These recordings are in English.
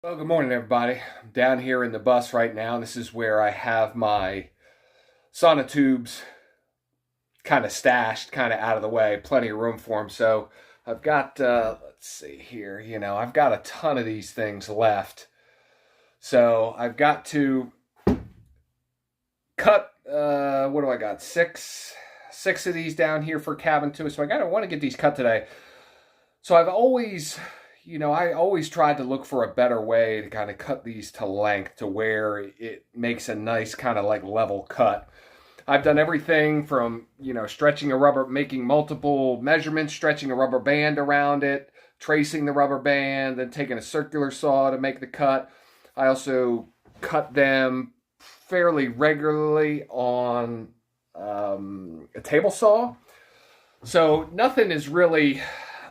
Well, good morning, everybody. I'm down here in the bus right now. This is where I have my Sonotubes kind of stashed, kind of out of the way. Plenty of room for them. So I've got, let's see here, I've got a ton of these things left. So I've got to cut, what do I got? Six of these down here for cabin 2. So I want to get these cut today. So I always tried to look for a better way to kind of cut these to length to where it makes a nice kind of like level cut. I've done everything from, making multiple measurements, stretching a rubber band around it, tracing the rubber band, then taking a circular saw to make the cut. I also cut them fairly regularly on a table saw. So nothing is really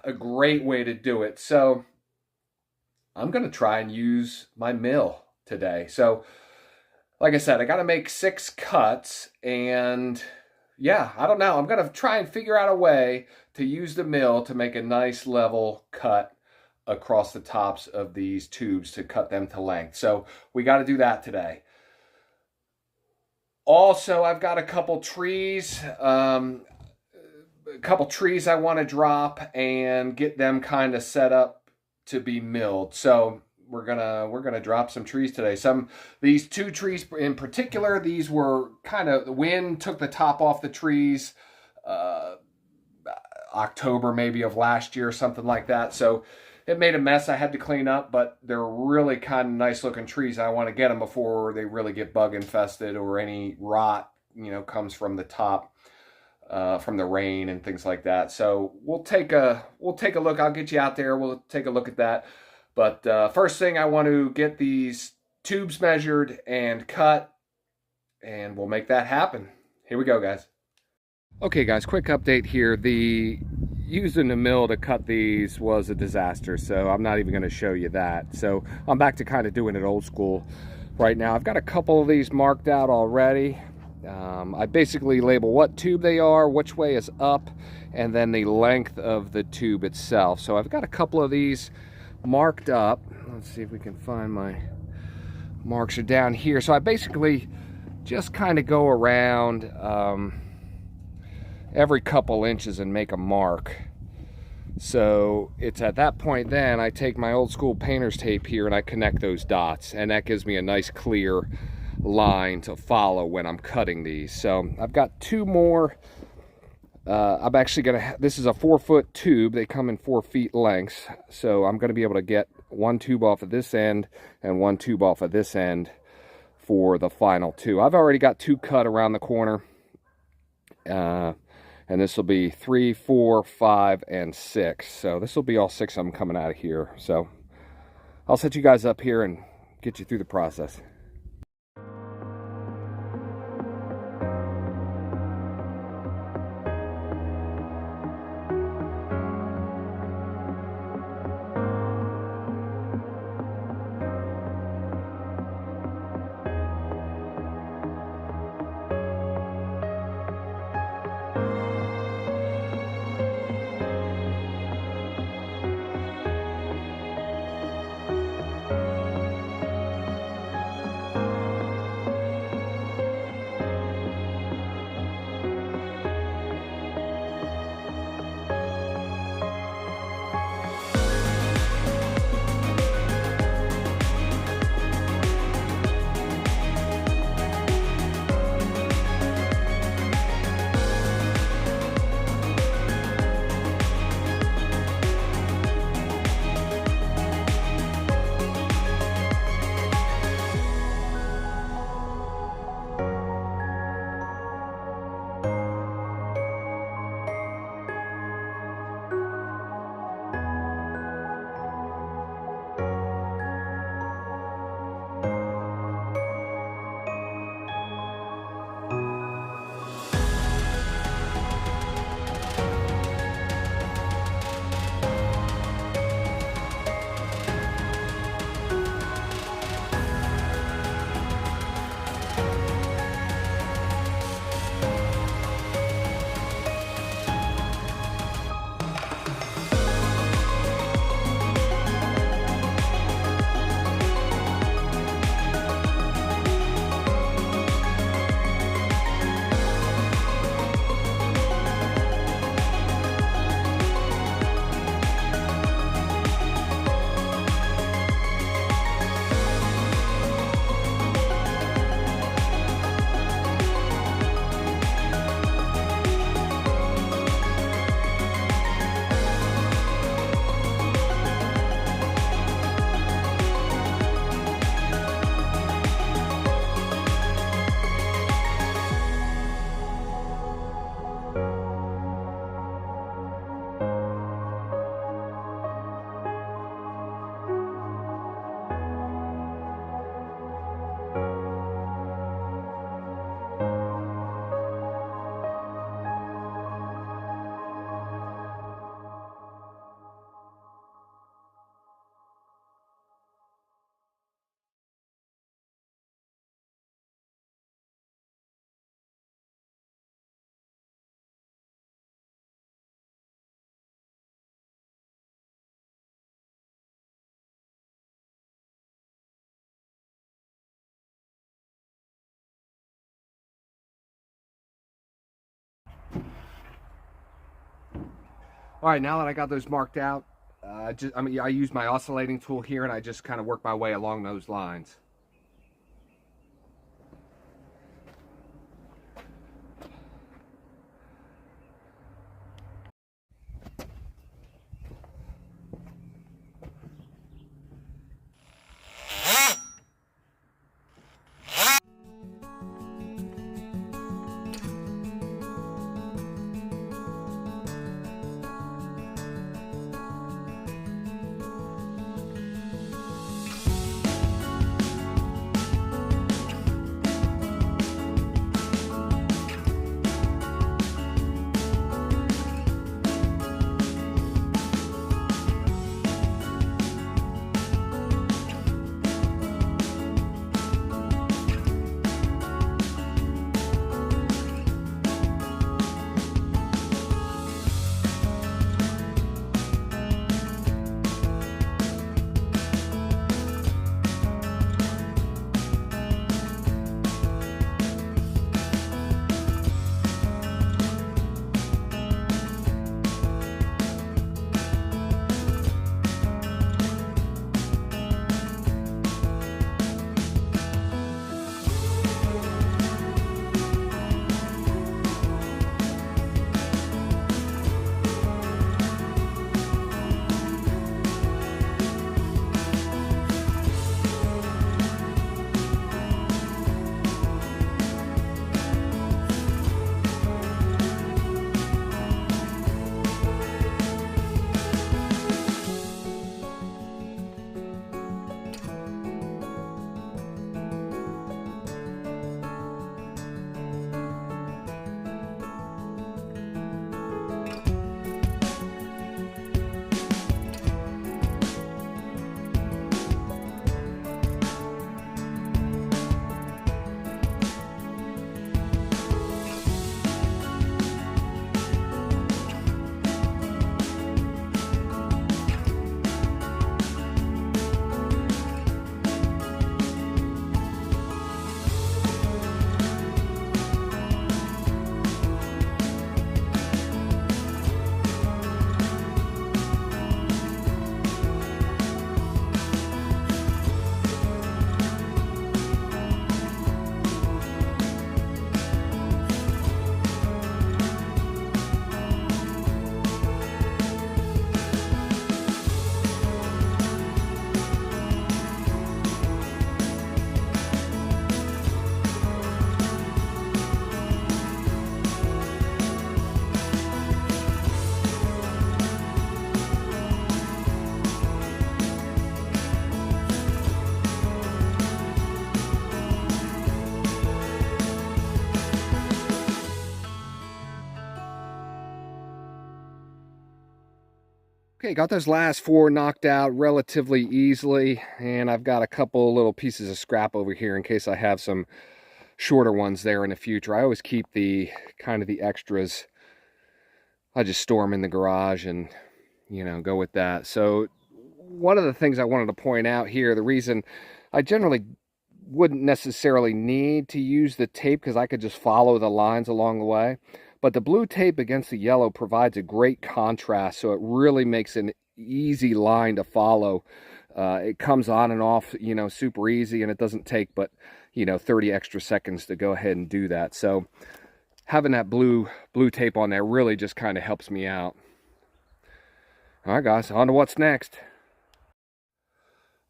a great way to do it. So I'm going to try and use my mill today. So like I said, I got to make 6 cuts, and yeah, I don't know. I'm going to try and figure out a way to use the mill to make a nice level cut across the tops of these tubes to cut them to length. So we got to do that today. Also, I've got a couple trees I want to drop and get them kind of set up to be milled. So we're gonna drop some trees today. These 2 trees in particular, these were the wind took the top off the trees October maybe of last year, something like that. So it made a mess I had to clean up, but they're really kind of nice looking trees. I want to get them before they really get bug infested or any rot comes from the top. From the rain and things like that. So we'll take a look. I'll get you out there. We'll take a look at that. But first thing, I want to get these tubes measured and cut, and we'll make that happen. Here we go, guys. Okay, guys, quick update here. Using the mill to cut these was a disaster, so I'm not even going to show you that. So I'm back to kind of doing it old school right now. I've got a couple of these marked out already. I basically label what tube they are, which way is up, and then the length of the tube itself. So I've got a couple of these marked up. Let's see if we can find my marks are down here. So I basically just kind of go around every couple inches and make a mark. So it's at that point then I take my old school painter's tape here and I connect those dots, and that gives me a nice clear line to follow when I'm cutting these. So I've got 2 more. I'm actually this is a 4-foot tube. They come in 4 feet lengths. So I'm going to be able to get 1 tube off of this end and 1 tube off of this end for the final 2. I've already got 2 cut around the corner. And this will be 3, 4, 5, and 6. So this will be all 6 of them coming out of here. So I'll set you guys up here and get you through the process. All right, now that I got those marked out, I use my oscillating tool here, and I just kind of work my way along those lines. Okay, got those last 4 knocked out relatively easily, and I've got a couple little pieces of scrap over here in case I have some shorter ones there in the future. I always keep the kind of the extras. I just store them in the garage and, you know, go with that. So one of the things I wanted to point out here, the reason I generally wouldn't necessarily need to use the tape because I could just follow the lines along the way. But the blue tape against the yellow provides a great contrast, so it really makes an easy line to follow. It comes on and off, you know, super easy, and it doesn't take but, you know, 30 extra seconds to go ahead and do that. So having that blue tape on there really just kind of helps me out. All right, guys, on to what's next.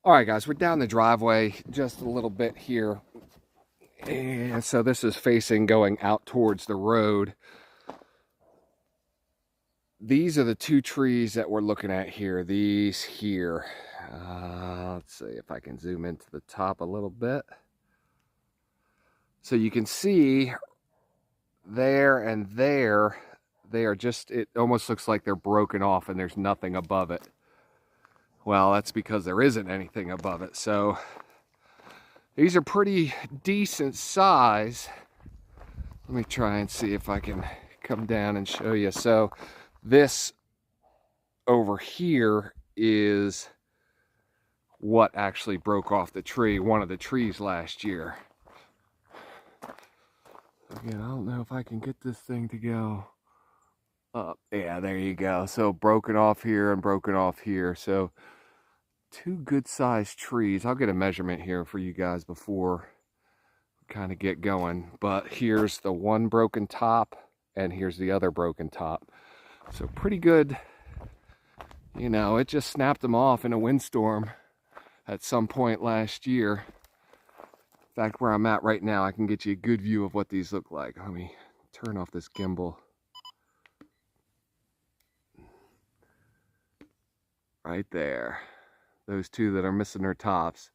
All right, guys, we're down the driveway just a little bit here. And so this is facing going out towards the road. These are the 2 trees that we're looking at here. These here. Let's see if I can zoom into the top a little bit. So you can see there and there, they are just, it almost looks like they're broken off and there's nothing above it. Well, that's because there isn't anything above it. So these are pretty decent size. Let me try and see if I can come down and show you. So this over here is what actually broke off the tree, one of the trees last year. Again, I don't know if I can get this thing to go Yeah, there you go. So broken off here and broken off here. So two good sized trees. I'll get a measurement here for you guys before we kind of get going. But here's the one broken top and here's the other broken top. So pretty good. You know, it just snapped them off in a windstorm at some point last year. In fact, where I'm at right now, I can get you a good view of what these look like. Let me turn off this gimbal. Right there. Those two that are missing their tops.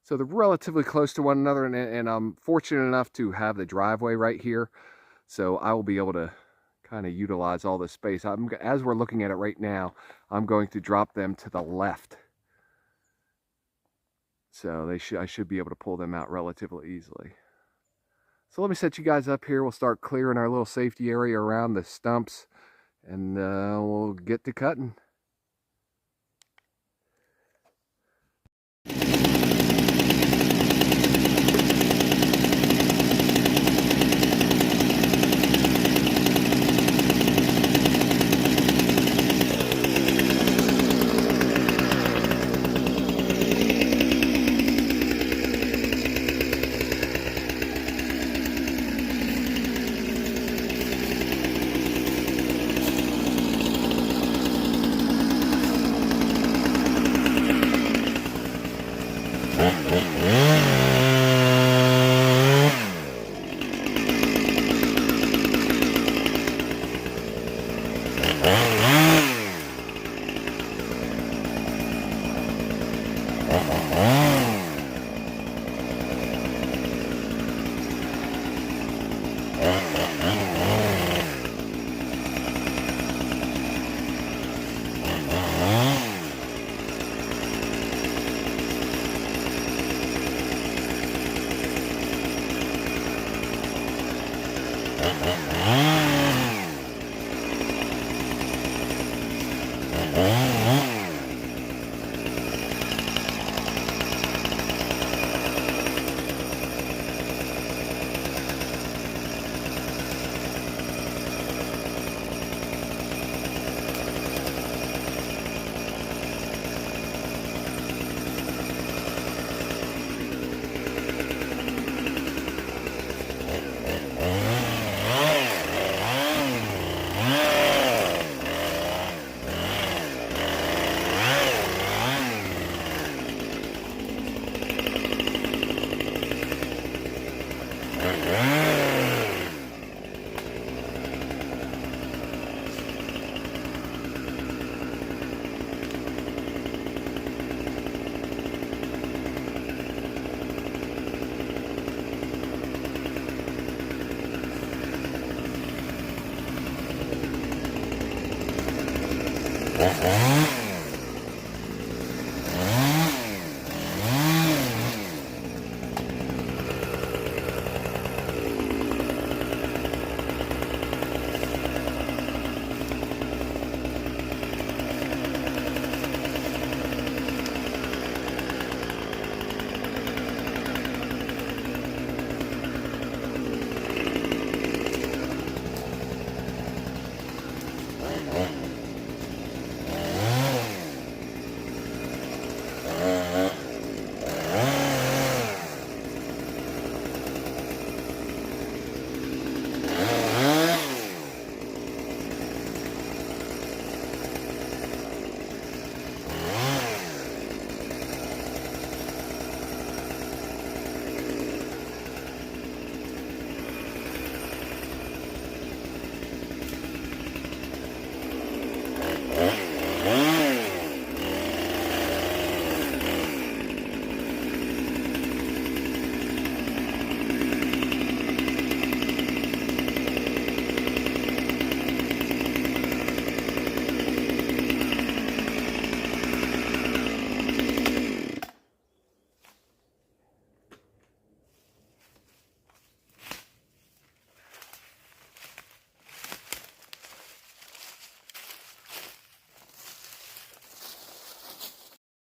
So they're relatively close to one another, and I'm fortunate enough to have the driveway right here. So I will be able to kind of utilize all this space. As we're looking at it right now, I'm going to drop them to the left. So I should be able to pull them out relatively easily. So let me set you guys up here. We'll start clearing our little safety area around the stumps, and we'll get to cutting.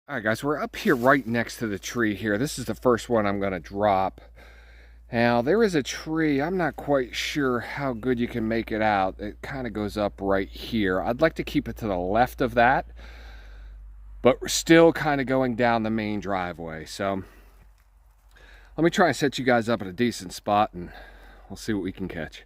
All right, guys, we're up here right next to the tree here. This is the first one I'm going to drop. Now, there is a tree. I'm not quite sure how good you can make it out. It kind of goes up right here. I'd like to keep it to the left of that, but we're still kind of going down the main driveway. So let me try and set you guys up at a decent spot, and we'll see what we can catch.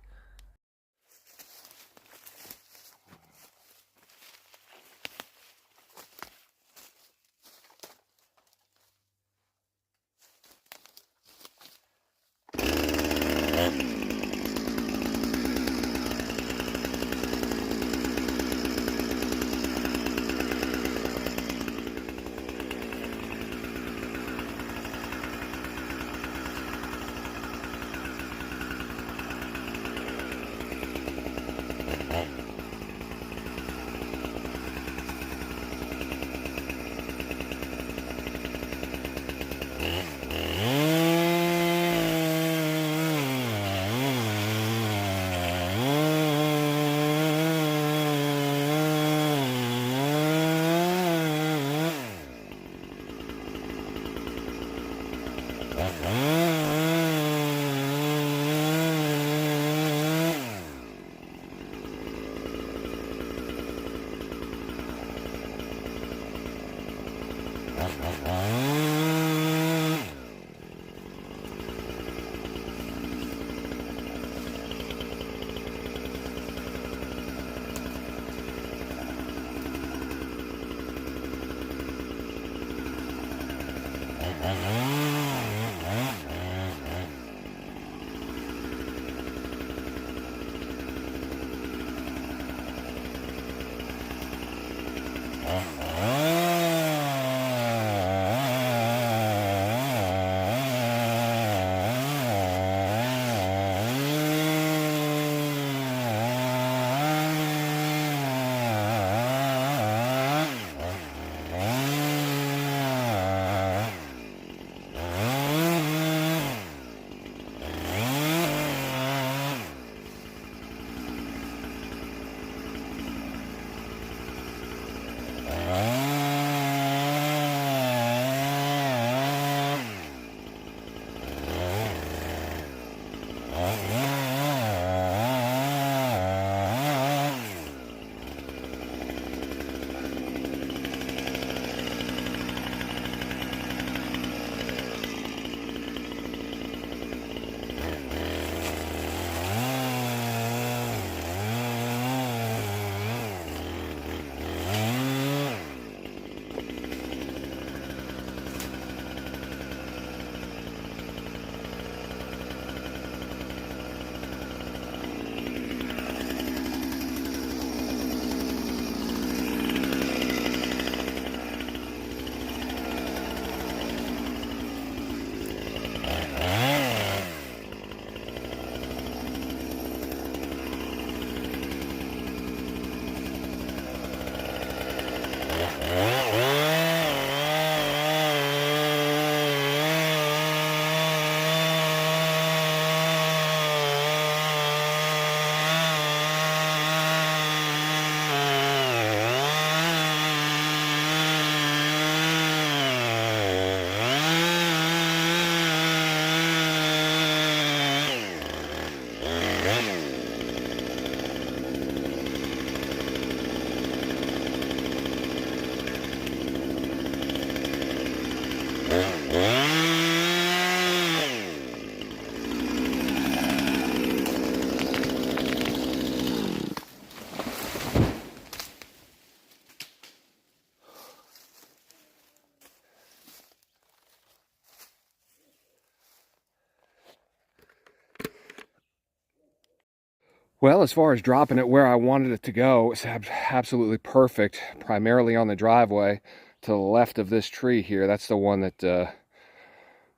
Well, as far as dropping it where I wanted it to go, it's absolutely perfect, primarily on the driveway to the left of this tree here. That's the one that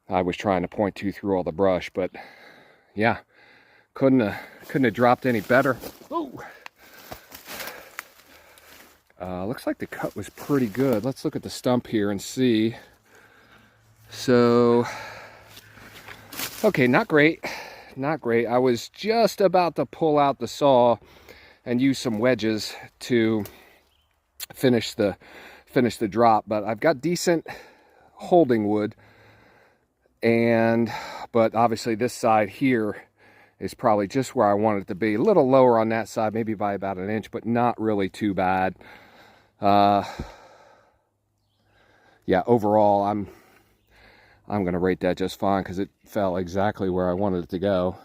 I was trying to point to through all the brush, but yeah, couldn't have dropped any better. Oh, looks like the cut was pretty good. Let's look at the stump here and see. So, okay, not great. Not great. I was just about to pull out the saw and use some wedges to finish the drop, but I've got decent holding wood, But obviously this side here is probably just where I want it to be. A little lower on that side, maybe by about an inch, but not really too bad. Yeah, overall, I'm going to rate that just fine because it fell exactly where I wanted it to go.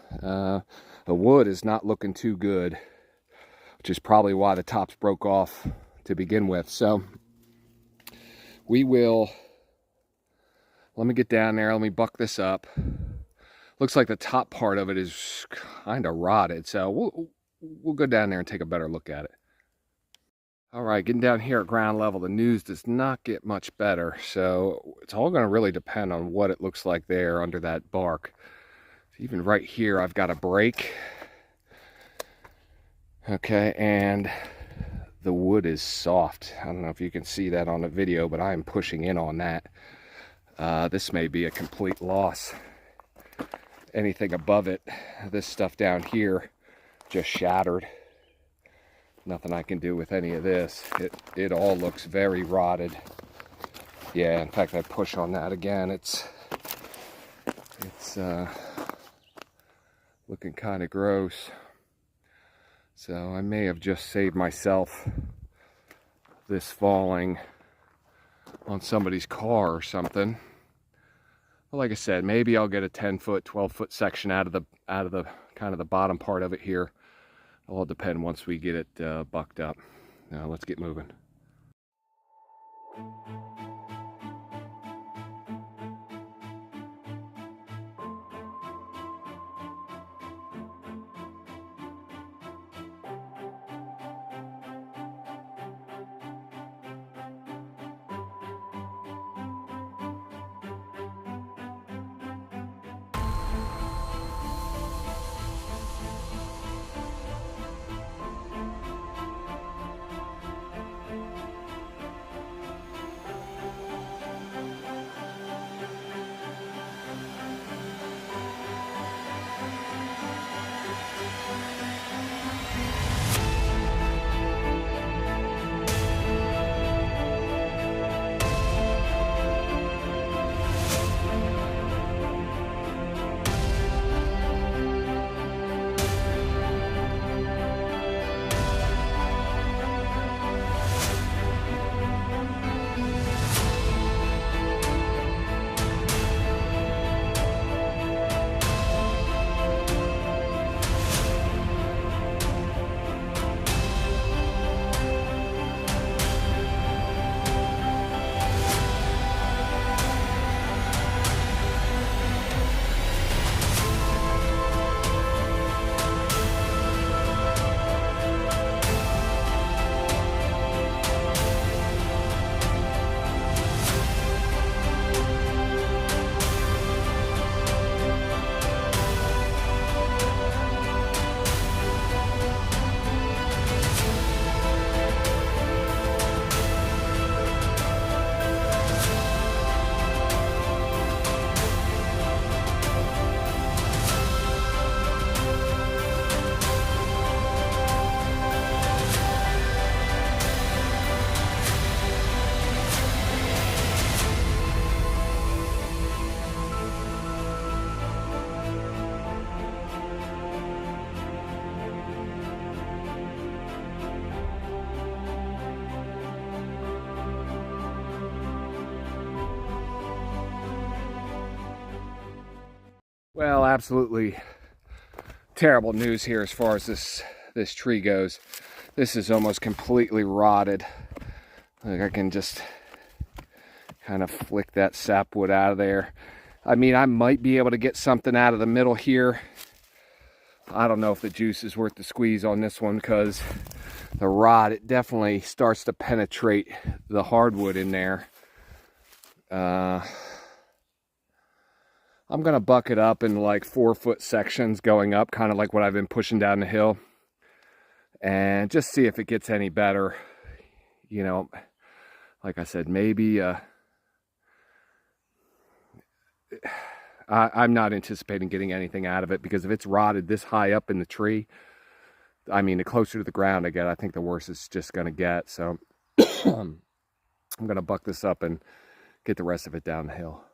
The wood is not looking too good, which is probably why the tops broke off to begin with. So we will, let me get down there, let me buck this up. Looks like the top part of it is kind of rotted, so we'll go down there and take a better look at it. All right, getting down here at ground level, the news does not get much better, so it's all going to really depend on what it looks like there under that bark. Even right here, I've got a break. Okay, and the wood is soft. I don't know if you can see that on the video, but I am pushing in on that. This may be a complete loss. Anything above it, this stuff down here, just shattered. Nothing I can do with any of this. It all looks very rotted. Yeah, in fact, I push on that again. It's looking kind of gross. So I may have just saved myself this falling on somebody's car or something. Well, like I said, maybe I'll get a 10-foot, 12-foot section out of the kind of the bottom part of it here. It'll all depend once we get it bucked up. Now let's get moving. Well, absolutely terrible news here as far as this tree goes. This is almost completely rotted. Like I can just kind of flick that sapwood out of there. I mean, I might be able to get something out of the middle here. I don't know if the juice is worth the squeeze on this one because the rot, it definitely starts to penetrate the hardwood in there. I'm going to buck it up in like 4-foot sections going up, kind of like what I've been pushing down the hill. And just see if it gets any better. You know, like I said, maybe I'm not anticipating getting anything out of it because if it's rotted this high up in the tree, I mean, the closer to the ground I get, I think the worse it's just going to get. So I'm going to buck this up and get the rest of it down the hill.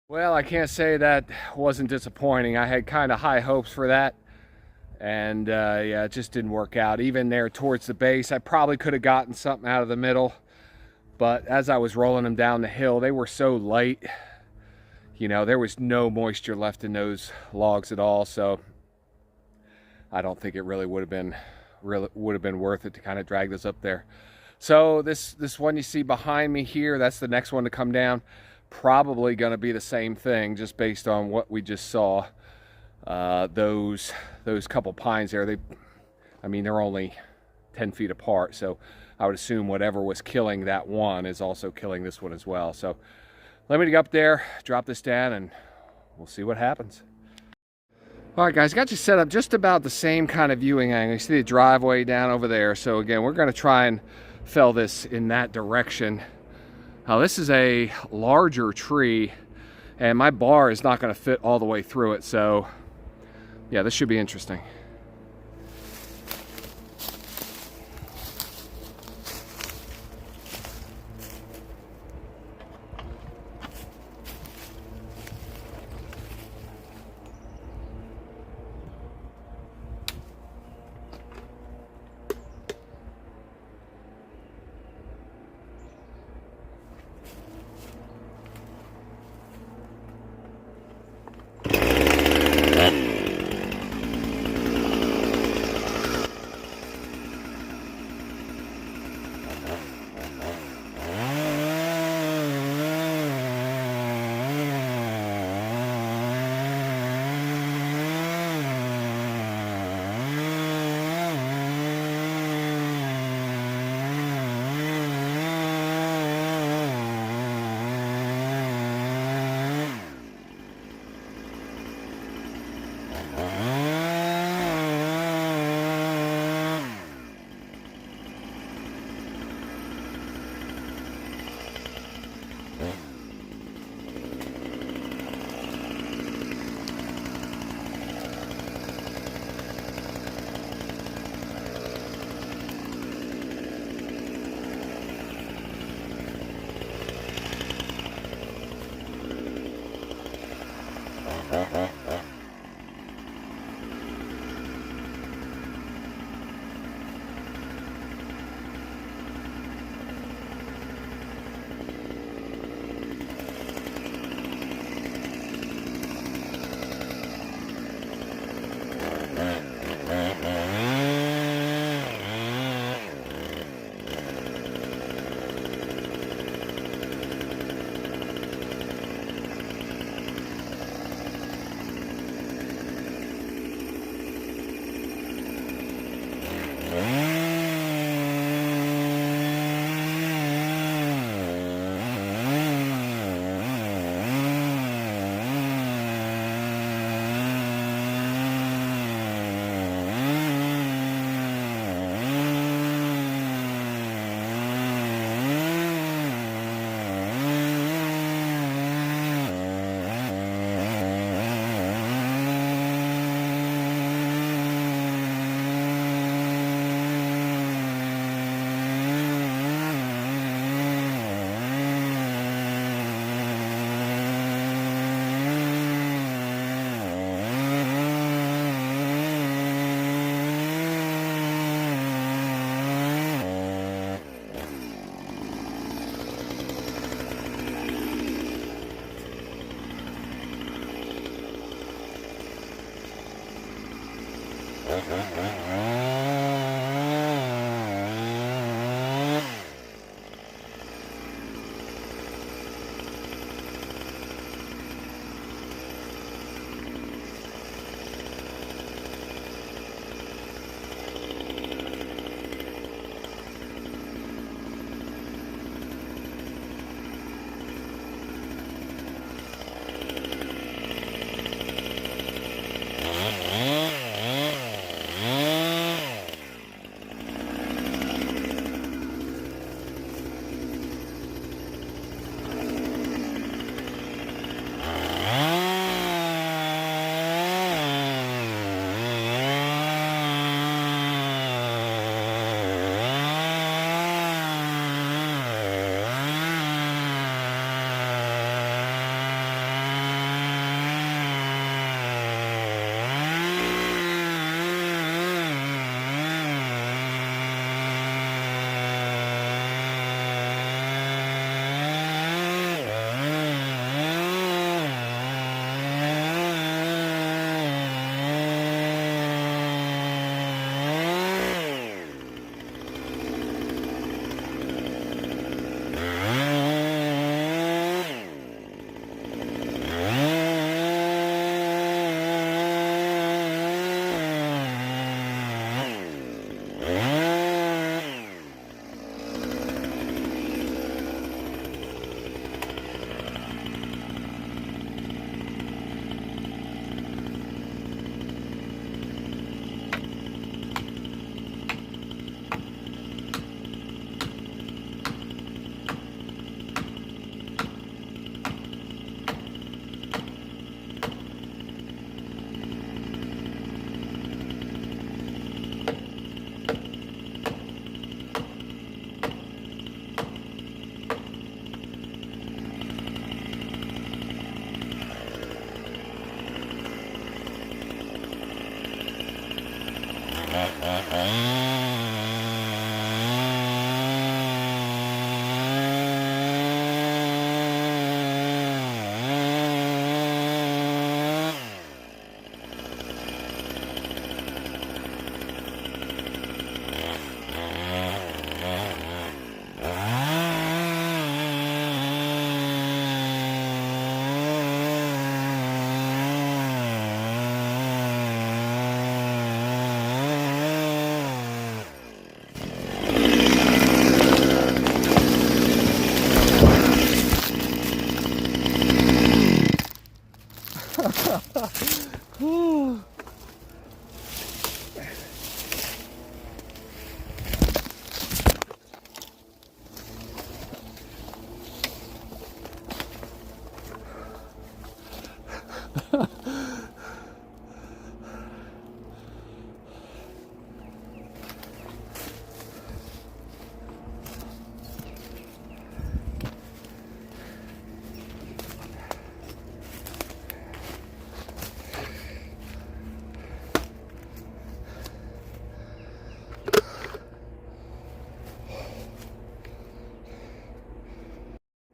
Well, I can't say that wasn't disappointing. I had kind of high hopes for that. And yeah, it just didn't work out. Even there towards the base, I probably could have gotten something out of the middle. But as I was rolling them down the hill, they were so light. You know, there was no moisture left in those logs at all. So I don't think it really would have been worth it to kind of drag this up there. So this one you see behind me here, that's the next one to come down. Probably going to be the same thing, just based on what we just saw. Those couple pines there, they're only 10 feet apart, so I would assume whatever was killing that one is also killing this one as well. So let me go up there, drop this down, and we'll see what happens. All right, guys, got you set up just about the same kind of viewing angle. You see the driveway down over there. So again, we're going to try and fell this in that direction. Now, this is a larger tree, and my bar is not going to fit all the way through it. So yeah, this should be interesting.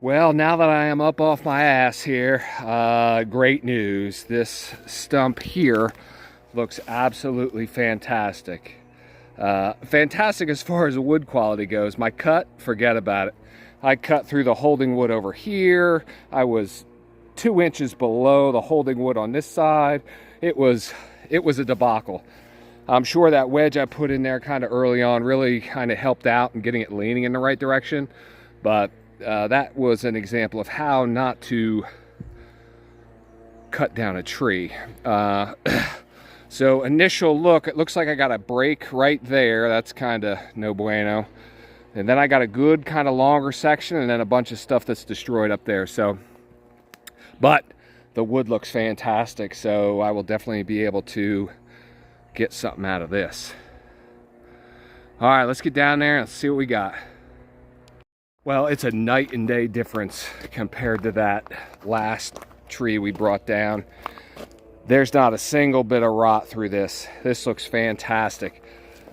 Well, now that I am up off my ass here, great news. This stump here looks absolutely fantastic. Fantastic as far as the wood quality goes. My cut, forget about it. I cut through the holding wood over here. I was 2 inches below the holding wood on this side. It was a debacle. I'm sure that wedge I put in there kind of early on really kind of helped out in getting it leaning in the right direction, but that was an example of how not to cut down a tree. So initial look, it looks like I got a break right there. That's kind of no bueno. And then I got a good kind of longer section and then a bunch of stuff that's destroyed up there. So, but the wood looks fantastic. So I will definitely be able to get something out of this. All right, let's get down there and see what we got. Well, it's a night and day difference compared to that last tree we brought down. There's not a single bit of rot through this. This looks fantastic.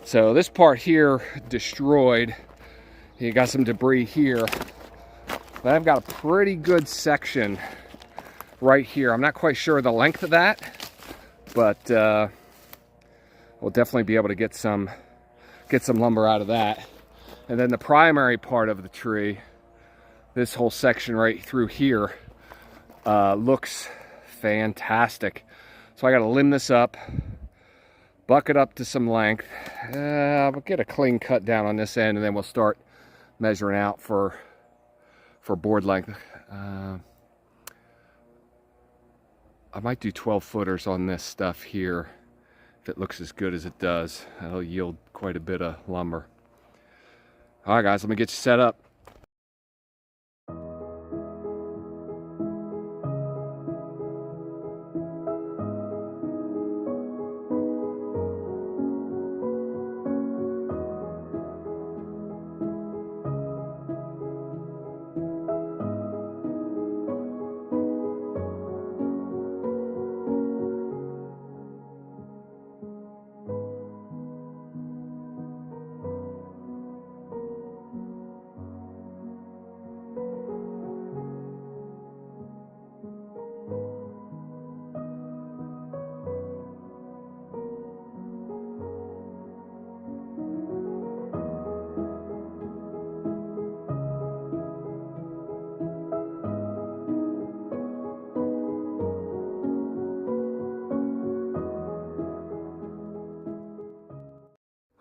So this part here destroyed. You got some debris here, but I've got a pretty good section right here. I'm not quite sure the length of that, but we'll definitely be able to get some lumber out of that. And then the primary part of the tree, this whole section right through here, looks fantastic. So I got to limb this up, buck it up to some length. We'll get a clean cut down on this end, and then we'll start measuring out for board length. I might do 12 footers on this stuff here. If it looks as good as it does, that'll yield quite a bit of lumber. All right, guys, let me get you set up.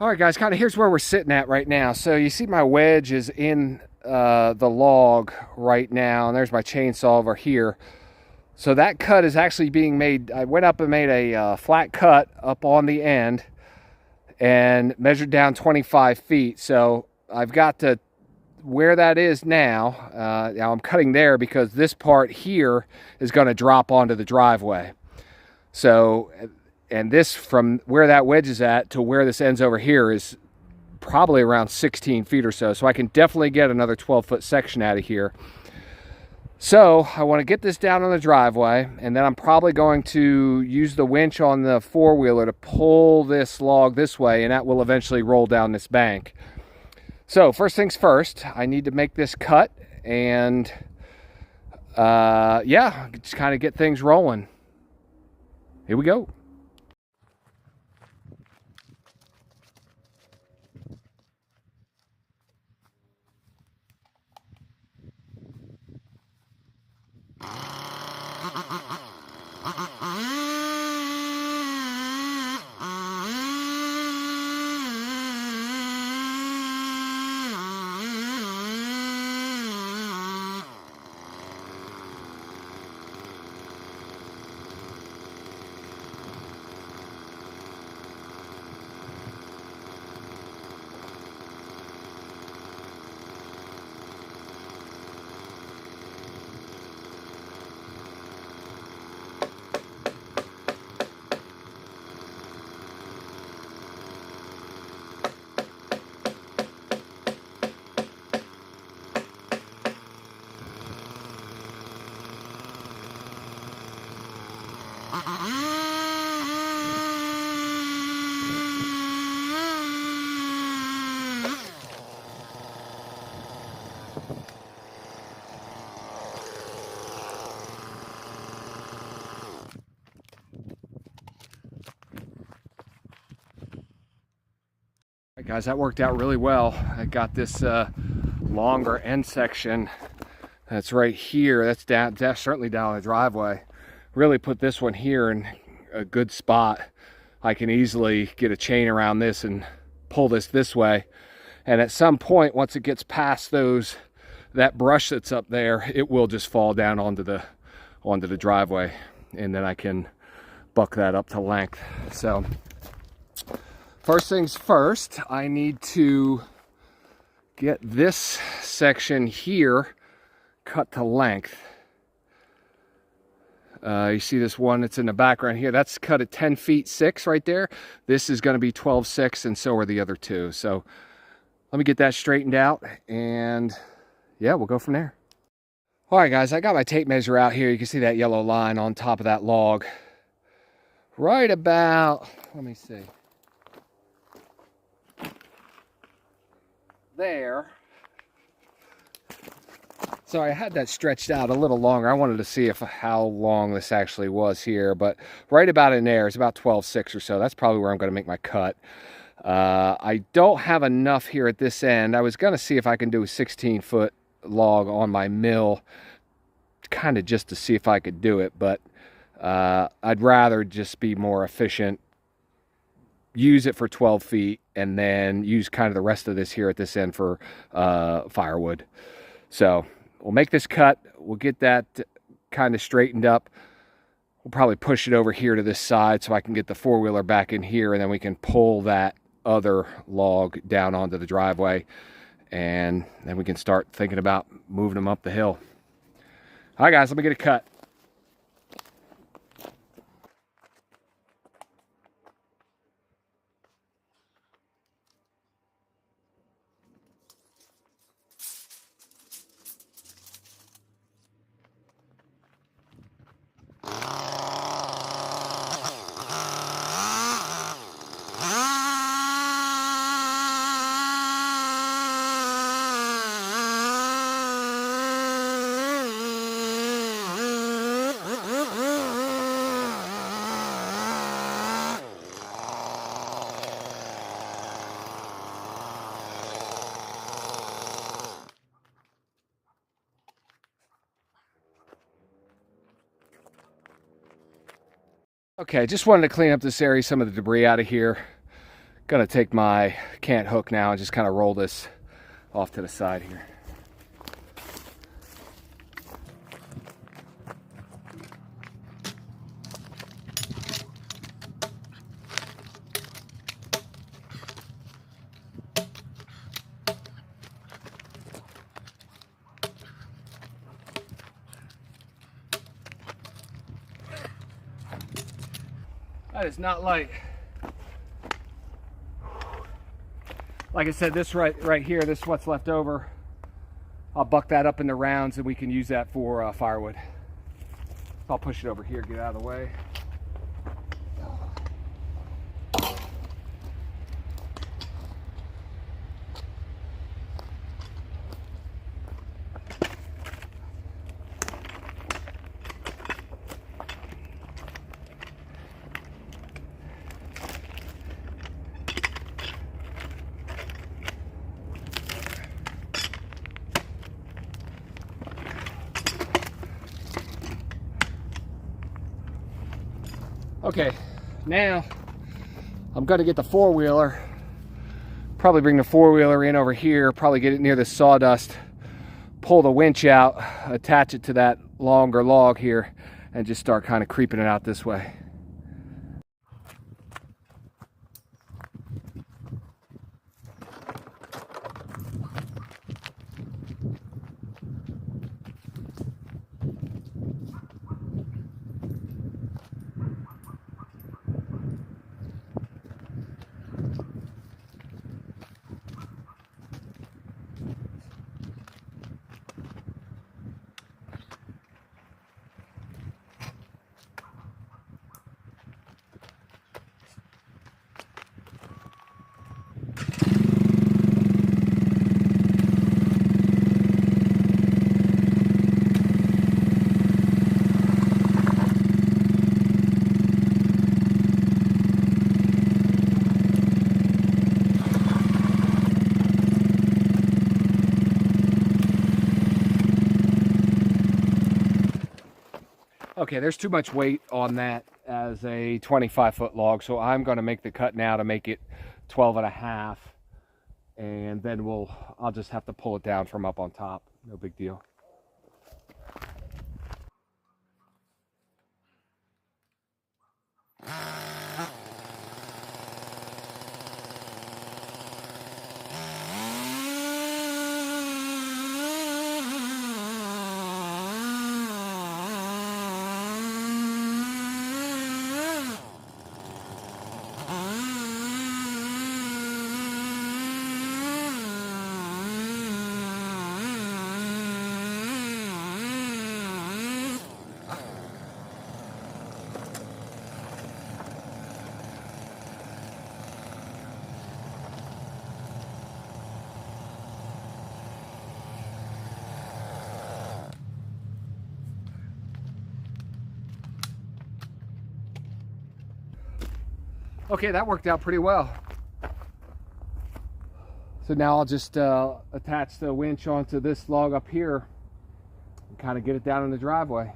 All right, guys, kind of here's where we're sitting at right now. So you see my wedge is in the log right now, and there's my chainsaw over here. So that cut is actually being made. I went up and made a flat cut up on the end and measured down 25 feet. So I've got to where that is now. Now I'm cutting there because this part here is going to drop onto the driveway. So, and this from where that wedge is at to where this ends over here is probably around 16 feet or so. So I can definitely get another 12-foot section out of here. So I want to get this down on the driveway, and then I'm probably going to use the winch on the four-wheeler to pull this log this way, and that will eventually roll down this bank. So first things first, I need to make this cut and yeah, just kind of get things rolling. Here we go. All right, guys, that worked out really well. I got this longer end section that's right here. That's certainly down the driveway. Really put this one here in a good spot. I can easily get a chain around this and pull this way. And at some point, once it gets past that brush that's up there, it will just fall down onto the driveway, and then I can buck that up to length. So first things first, I need to get this section here cut to length. You see this one that's in the background here, that's cut at 10 feet 6 right there. This is going to be 12.6, and so are the other two. So let me get that straightened out, and yeah, we'll go from there. All right, guys, I got my tape measure out here. You can see that yellow line on top of that log. Right about, let me see, there. So I had that stretched out a little longer. I wanted to see how long this actually was here, but right about in there is about 12.6 or so. That's probably where I'm going to make my cut. I don't have enough here at this end. I was going to see if I can do a 16-foot log on my mill, kind of just to see if I could do it, but I'd rather just be more efficient, use it for 12 feet, and then use kind of the rest of this here at this end for firewood. So we'll make this cut. We'll get that kind of straightened up. We'll probably push it over here to this side so I can get the four-wheeler back in here, and then we can pull that other log down onto the driveway, and then we can start thinking about moving them up the hill. All right, guys, let me get a cut. Okay, just wanted to clean up this area, some of the debris out of here. Gonna take my cant hook now and just kind of roll this off to the side here. That is not light. Like I said, this right here, this is what's left over. I'll buck that up into rounds and we can use that for firewood. I'll push it over here, get out of the way. Okay, now I'm gonna get the four-wheeler, probably bring the four-wheeler in over here, probably get it near the sawdust, pull the winch out, attach it to that longer log here, and just start kind of creeping it out this way. Okay, there's too much weight on that as a 25-foot log, so I'm going to make the cut now to make it 12 and a half, and then I'll just have to pull it down from up on top. No big deal. Okay, that worked out pretty well. So now I'll just attach the winch onto this log up here and kind of get it down in the driveway.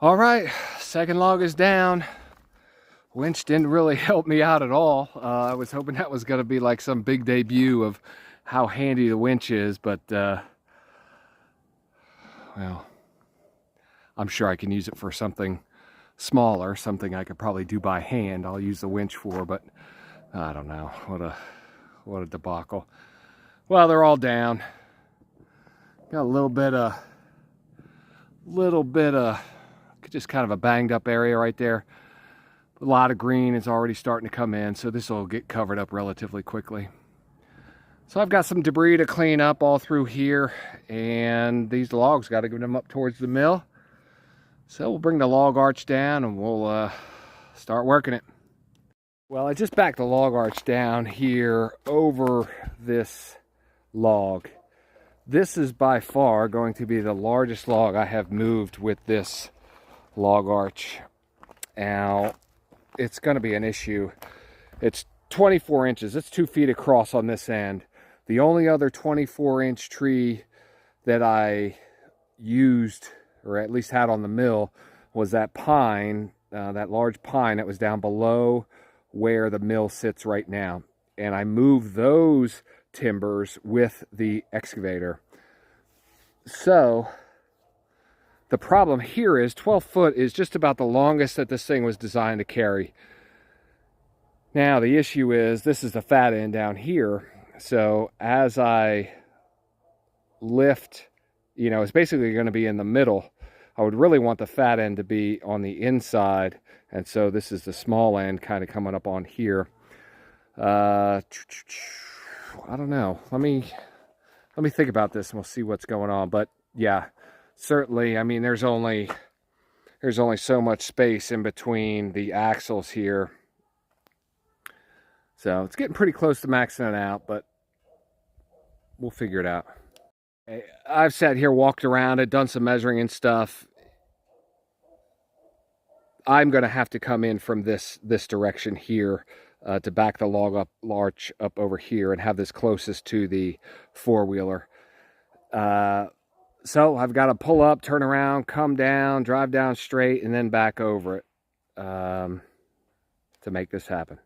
All right, second log is down. Winch didn't really help me out at all. I was hoping that was going to be like some big debut of how handy the winch is, but well, I'm sure I can use it for something smaller, something I could probably do by hand. I'll use the winch for, but I don't know. What a debacle. Well, they're all down. Got a little bit of just kind of a banged up area right there. A lot of green is already starting to come in, so this will get covered up relatively quickly. So I've got some debris to clean up all through here, and these logs, got to get them up towards the mill. So we'll bring the log arch down and we'll start working it. Well, I just backed the log arch down here over this log. This is by far going to be the largest log I have moved with this log arch. Now, it's going to be an issue. It's 24 inches. It's 2 feet across on this end. The only other 24-inch tree that I used, or at least had on the mill, was that pine, that large pine that was down below where the mill sits right now. And I moved those timbers with the excavator. So the problem here is 12 foot is just about the longest that this thing was designed to carry. Now the issue is this is the fat end down here. So as I lift, it's basically going to be in the middle. I would really want the fat end to be on the inside. And so this is the small end kind of coming up on here. I don't know. Let me think about this and we'll see what's going on. But yeah, certainly, I mean, there's only so much space in between the axles here. So it's getting pretty close to maxing it out, but we'll figure it out. I've sat here, walked around it, done some measuring and stuff. I'm going to have to come in from this direction here to back the log arch up over here and have this closest to the four-wheeler. So I've got to pull up, turn around, come down, drive down straight, and then back over it to make this happen.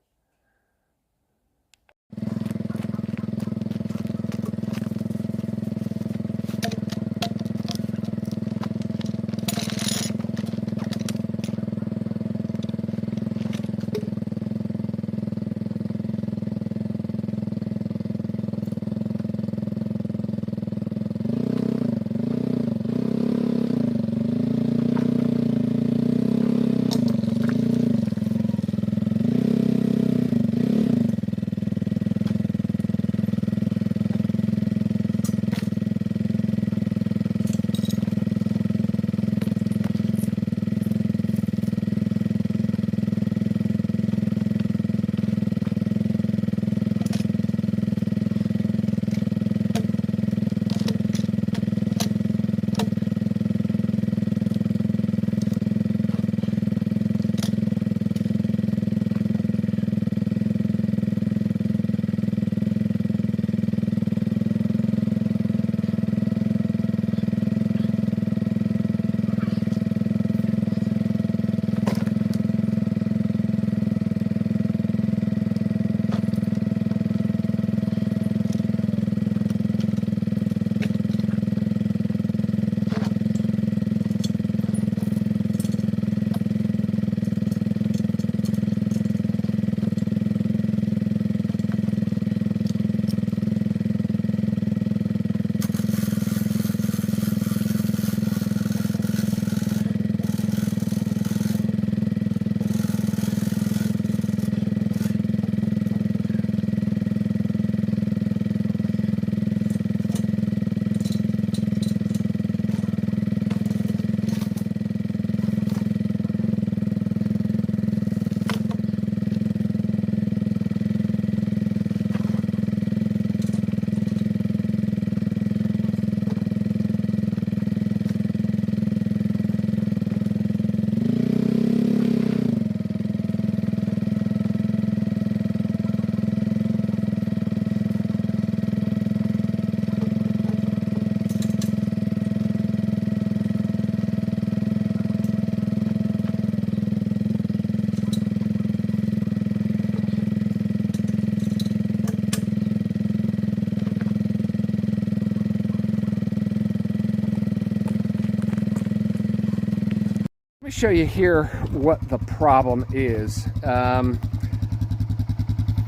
show you here what the problem is.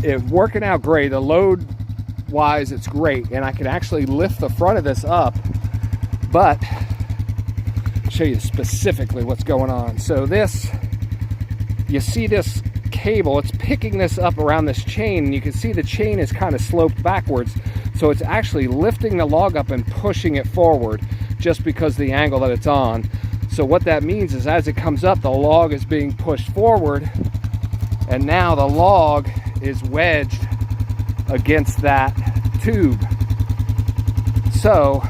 It's working out great. The load wise, it's great, and I can actually lift the front of this up, but I'll show you specifically what's going on. So this, you see this cable, it's picking this up around this chain, and you can see the chain is kind of sloped backwards, so it's actually lifting the log up and pushing it forward just because of the angle that it's on. So what that means is as it comes up, the log is being pushed forward, and now the log is wedged against that tube. So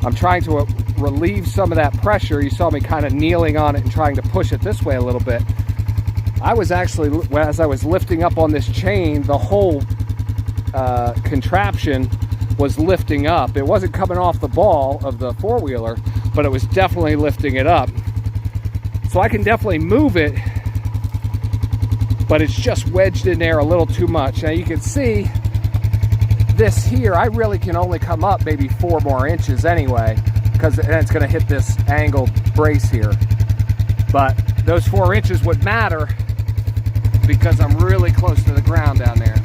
I'm trying to relieve some of that pressure. You saw me kind of kneeling on it and trying to push it this way a little bit. I was actually, as I was lifting up on this chain, the whole contraption was lifting up. It wasn't coming off the ball of the four-wheeler, but it was definitely lifting it up. So I can definitely move it, but it's just wedged in there a little too much. Now you can see this here, I really can only come up maybe 4 more inches anyway, because then it's going to hit this angled brace here. But those 4 inches would matter because I'm really close to the ground down there.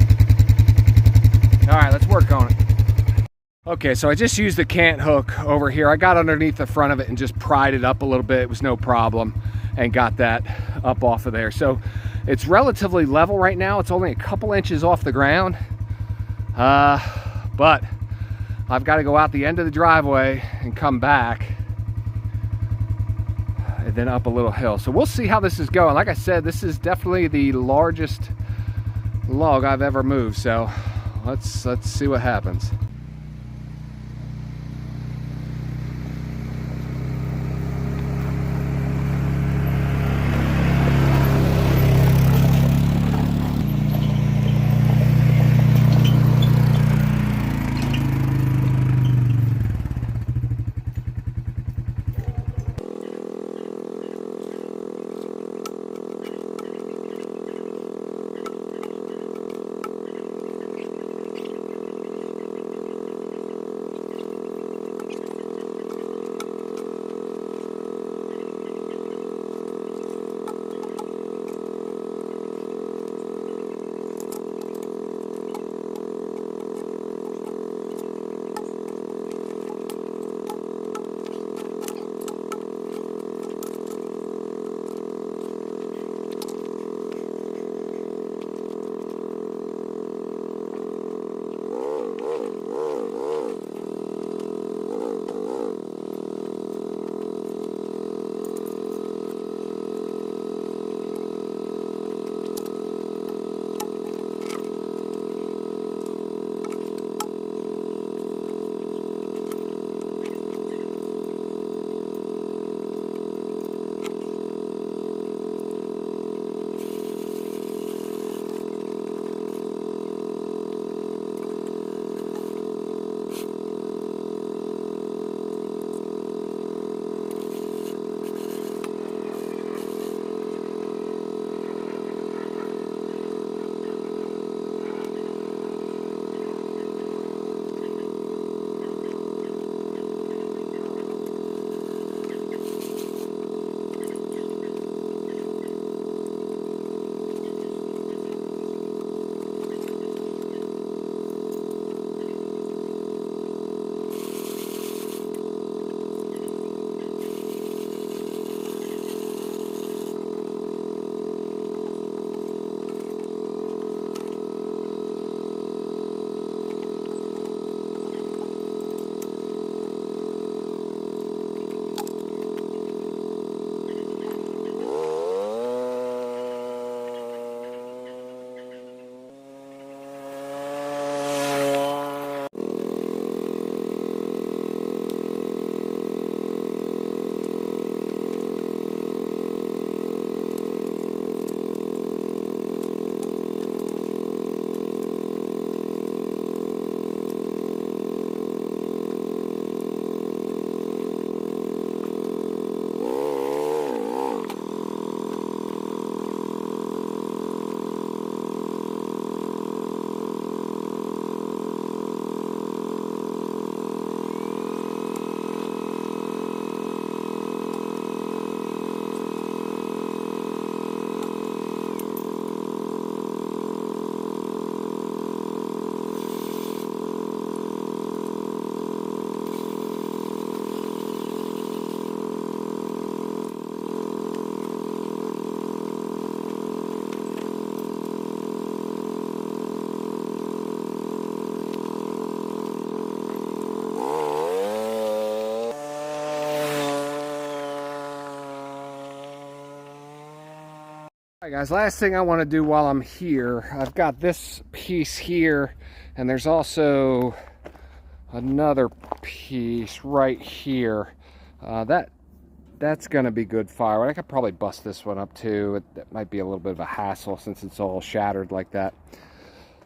All right, let's work on it. Okay, so I just used the cant hook over here. I got underneath the front of it and just pried it up a little bit. It was no problem, and got that up off of there. So it's relatively level right now. It's only a couple inches off the ground, but I've got to go out the end of the driveway and come back and then up a little hill. So we'll see how this is going. Like I said, this is definitely the largest log I've ever moved, so let's see what happens. All right, guys, last thing I want to do while I'm here, I've got this piece here, and there's also another piece right here. That's going to be good firewood. I could probably bust this one up too. That might be a little bit of a hassle since it's all shattered like that.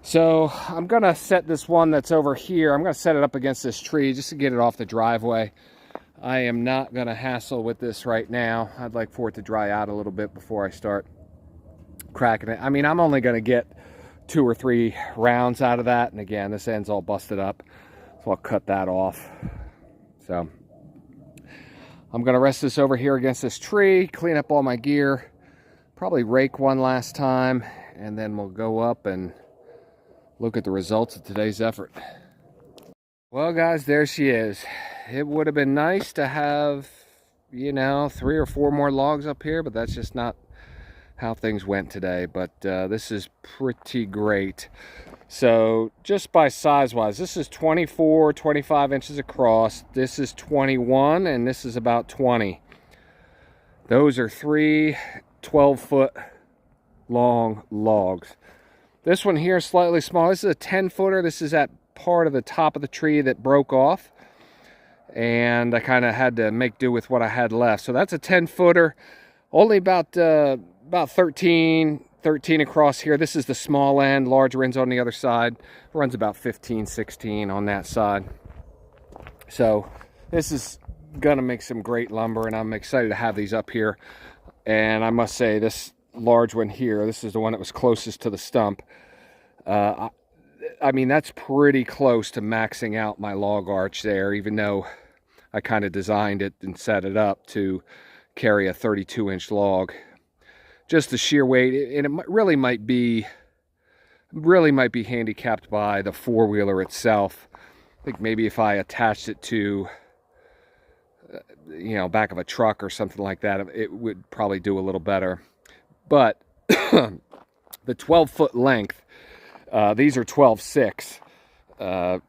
So I'm going to set this one that's over here, I'm going to set it up against this tree just to get it off the driveway. I am not going to hassle with this right now. I'd like for it to dry out a little bit before I start cracking it. I mean, I'm only going to get 2 or 3 rounds out of that. And again, this end's all busted up, so I'll cut that off. So I'm going to rest this over here against this tree, clean up all my gear, probably rake one last time, and then we'll go up and look at the results of today's effort. Well, guys, there she is. It would have been nice to have, you know, 3 or 4 more logs up here, but that's just not how things went today. But this is pretty great. So just by size wise, this is 24, 25 inches across. This is 21, and this is about 20. Those are 3 12-foot long logs. This one here is slightly smaller. This is a 10-footer. This is at part of the top of the tree that broke off, and I kind of had to make do with what I had left. So that's a 10-footer, only about 13 across here. This is the small end. Larger end's on the other side. Runs about 15, 16 on that side. So this is gonna make some great lumber, and I'm excited to have these up here. And I must say, this large one here, this is the one that was closest to the stump. I mean, that's pretty close to maxing out my log arch there, even though I kind of designed it and set it up to carry a 32-inch log. Just the sheer weight, and it really might be handicapped by the four-wheeler itself. I think maybe if I attached it to, you know, back of a truck or something like that, it would probably do a little better. But the 12-foot length, these are 12.6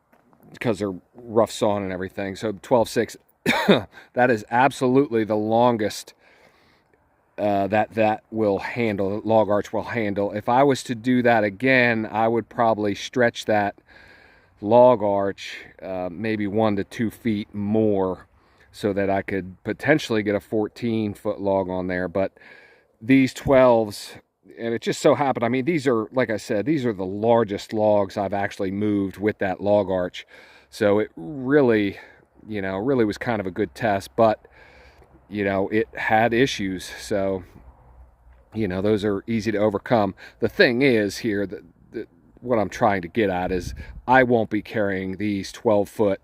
because they're rough sawn and everything. So 12.6, that is absolutely the longest that will handle, log arch will handle. If I was to do that again, I would probably stretch that log arch maybe 1 to 2 feet more so that I could potentially get a 14-foot log on there. But these 12s, and it just so happened, I mean, these are, like I said, these are the largest logs I've actually moved with that log arch. So it really, you know, really was kind of a good test, but, you know, it had issues. So, you know, those are easy to overcome. The thing is here, that what I'm trying to get at is I won't be carrying these 12-foot,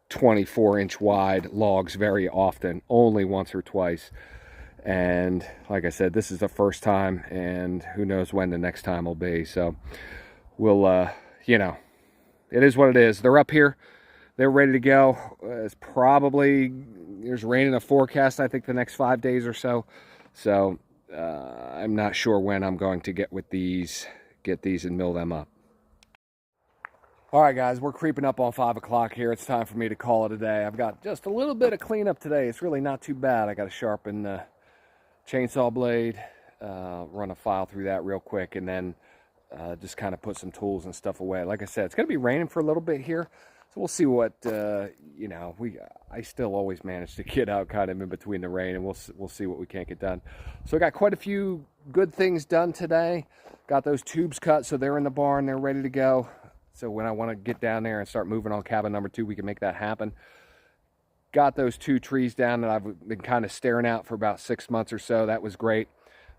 24-inch wide logs very often, only once or twice. And like I said, this is the first time, and who knows when the next time will be. So we'll, you know, it is what it is. They're up here. They're ready to go. It's probably, there's rain in the forecast, I think, the next 5 days or so. So I'm not sure when I'm going to get these and mill them up. All right, guys, we're creeping up on 5 o'clock here. It's time for me to call it a day. I've got just a little bit of cleanup today. It's really not too bad. I got to sharpen the chainsaw blade, run a file through that real quick, and then just kind of put some tools and stuff away. Like I said, it's going to be raining for a little bit here, so we'll see what, you know, I still always manage to get out kind of in between the rain, and we'll see what we can't get done. So I got quite a few good things done today. Got those tubes cut, so they're in the barn. They're ready to go. So when I want to get down there and start moving on cabin number 2, we can make that happen. Got those 2 trees down that I've been kind of staring at for about 6 months or so. That was great.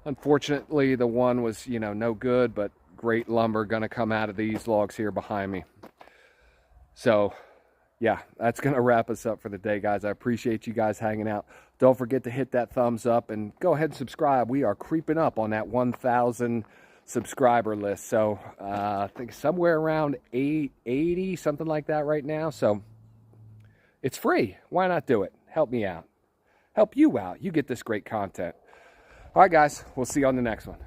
Unfortunately, the one was, you know, no good, but great lumber going to come out of these logs here behind me. So, yeah, that's going to wrap us up for the day, guys. I appreciate you guys hanging out. Don't forget to hit that thumbs up and go ahead and subscribe. We are creeping up on that 1,000 subscriber list. So, I think somewhere around 880, something like that right now. So, it's free. Why not do it? Help me out. Help you out. You get this great content. All right, guys. We'll see you on the next one.